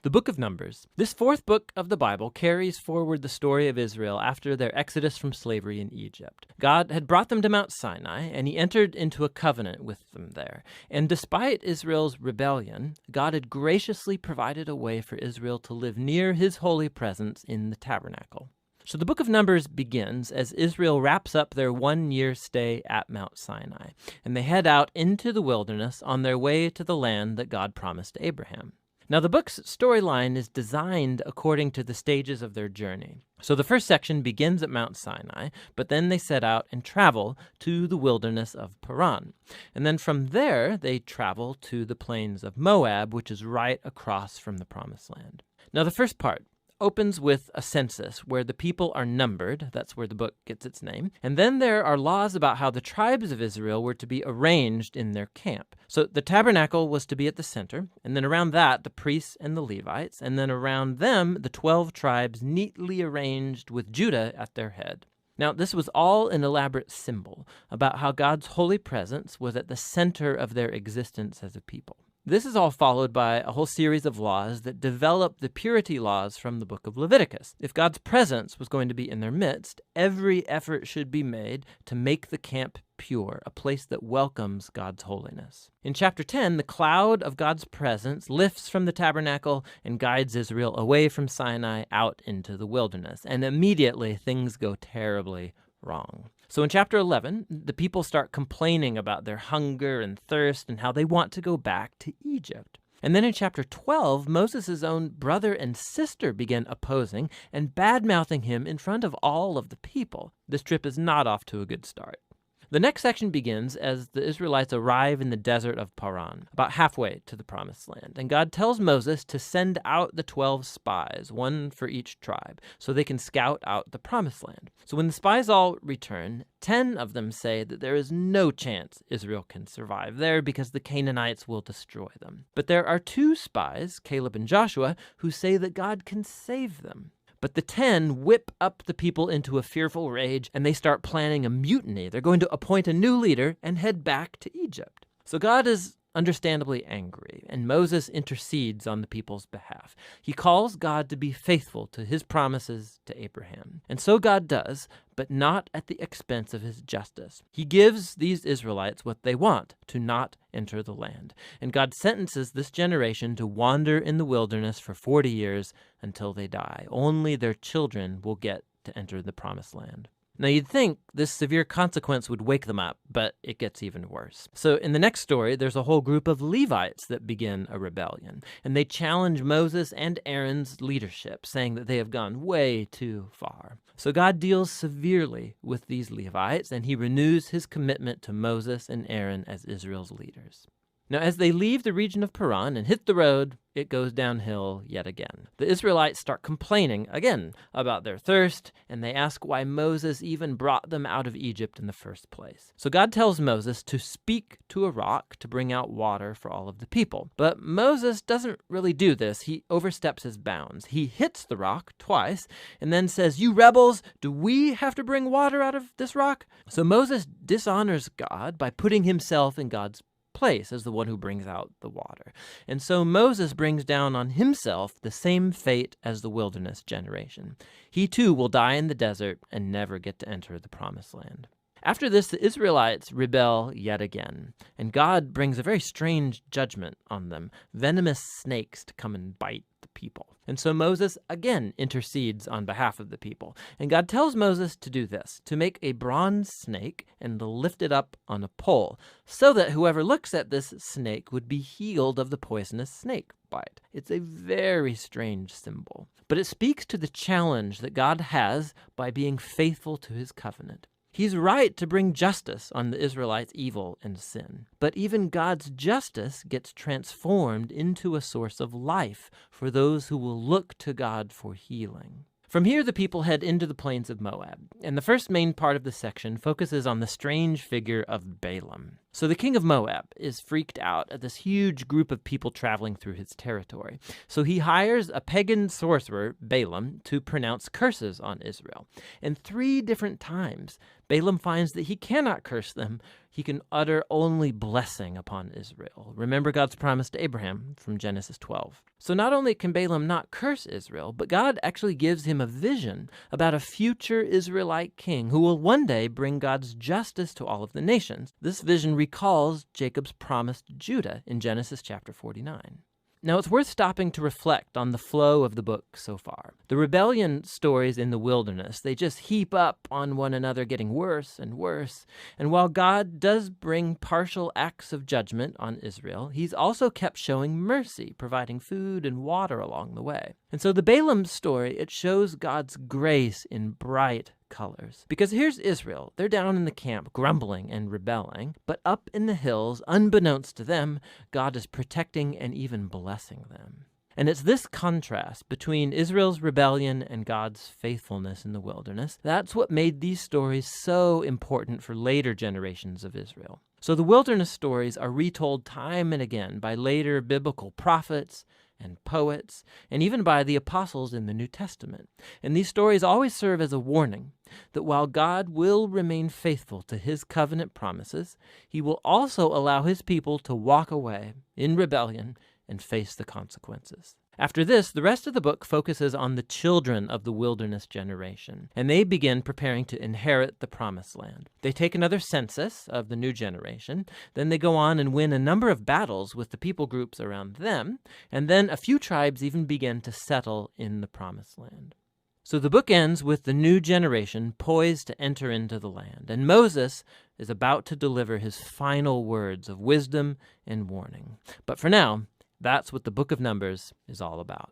The book of Numbers. This fourth book of the Bible carries forward the story of Israel after their exodus from slavery in Egypt. God had brought them to Mount Sinai, and he entered into a covenant with them there. And despite Israel's rebellion, God had graciously provided a way for Israel to live near his holy presence in the tabernacle. So the book of Numbers begins as Israel wraps up their 1-year stay at Mount Sinai, and they head out into the wilderness on their way to the land that God promised to Abraham. Now, the book's storyline is designed according to the stages of their journey. So the first section begins at Mount Sinai, but then they set out and travel to the wilderness of PARAN. And then from there, they travel to the plains of MOAB, which is right across from the Promised Land. Now, the first part opens with a census where the people are numbered. That's where the book gets its name. And then there are laws about how the tribes of Israel were to be arranged in their camp. So the tabernacle was to be at the center, and then around that, the priests and the Levites, and then around them, the 12 tribes neatly arranged with Judah at their head. Now, this was all an elaborate symbol about how God's holy presence was at the center of their existence as a people. This is all followed by a whole series of laws that develop the purity laws from the book of Leviticus. If God's presence was going to be in their midst, every effort should be made to make the camp pure, a place that welcomes God's holiness. In chapter 10, the cloud of God's presence lifts from the tabernacle and guides Israel away from Sinai out into the wilderness, and immediately things go terribly wrong. So in chapter 11, the people start complaining about their hunger and thirst and how they want to go back to Egypt. And then in chapter 12, Moses' own brother and sister begin opposing and bad-mouthing him in front of all of the people. This trip is not off to a good start. The next section begins as the Israelites arrive in the desert of Paran, about halfway to the Promised Land. And God tells Moses to send out the 12 spies, one for each tribe, so they can scout out the Promised Land. So when the spies all return, 10 of them say that there is no chance Israel can survive there because the Canaanites will destroy them. But there are 2 spies, Caleb and Joshua, who say that God can save them. But the 10 whip up the people into a fearful rage, and they start planning a mutiny. They're going to appoint a new leader and head back to Egypt. So God is understandably angry, and Moses intercedes on the people's behalf. He calls God to be faithful to his promises to Abraham. And so God does, but not at the expense of his justice. He gives these Israelites what they want, to not enter the land. And God sentences this generation to wander in the wilderness for 40 years until they die. Only their children will get to enter the Promised Land. Now, you'd think this severe consequence would wake them up, but it gets even worse. So in the next story, there's a whole group of Levites that begin a rebellion, and they challenge Moses and Aaron's leadership, saying that they have gone way too far. So God deals severely with these Levites, and he renews his commitment to Moses and Aaron as Israel's leaders. Now, as they leave the region of Paran and hit the road, it goes downhill yet again. The Israelites start complaining again about their thirst, and they ask why Moses even brought them out of Egypt in the first place. So God tells Moses to speak to a rock to bring out water for all of the people. But Moses doesn't really do this. He oversteps his bounds. He hits the rock twice and then says, "You rebels, do we have to bring water out of this rock?" So Moses dishonors God by putting himself in God's place as the one who brings out the water. And so Moses brings down on himself the same fate as the wilderness generation. He too will die in the desert and never get to enter the Promised Land. After this, the Israelites rebel yet again, and God brings a very strange judgment on them, venomous snakes to come and bite the people. And so Moses again intercedes on behalf of the people. And God tells Moses to do this, to make a bronze snake and to lift it up on a pole, so that whoever looks at this snake would be healed of the poisonous snake bite. It's a very strange symbol, but it speaks to the challenge that God has by being faithful to his covenant. He's right to bring justice on the Israelites' evil and sin. But even God's justice gets transformed into a source of life for those who will look to God for healing. From here, the people head into the plains of Moab, and the first main part of the section focuses on the strange figure of Balaam. So the king of Moab is freaked out at this huge group of people traveling through his territory. So he hires a pagan sorcerer, Balaam, to pronounce curses on Israel. And 3 different times, Balaam finds that he cannot curse them. He can utter only blessing upon Israel. Remember God's promise to Abraham from Genesis 12. So not only can Balaam not curse Israel, but God actually gives him a vision about a future Israelite king who will one day bring God's justice to all of the nations. This vision recalls Jacob's promise to Judah in Genesis chapter 49. Now, it's worth stopping to reflect on the flow of the book so far. The rebellion stories in the wilderness, they just heap up on one another, getting worse and worse. And while God does bring partial acts of judgment on Israel, he's also kept showing mercy, providing food and water along the way. And so the Balaam story, it shows God's grace in bright colors. Because here's Israel. They're down in the camp, grumbling and rebelling. But up in the hills, unbeknownst to them, God is protecting and even blessing them. And it's this contrast between Israel's rebellion and God's faithfulness in the wilderness. That's what made these stories so important for later generations of Israel. So the wilderness stories are retold time and again by later biblical prophets and poets, and even by the apostles in the New Testament. And these stories always serve as a warning that while God will remain faithful to his covenant promises, he will also allow his people to walk away in rebellion and face the consequences. After this, the rest of the book focuses on the children of the wilderness generation, and they begin preparing to inherit the promised land. They take another census of the new generation, then they go on and win a number of battles with the people groups around them, and then a few tribes even begin to settle in the promised land. So the book ends with the new generation poised to enter into the land, and Moses is about to deliver his final words of wisdom and warning. But for now, that's what the book of Numbers is all about.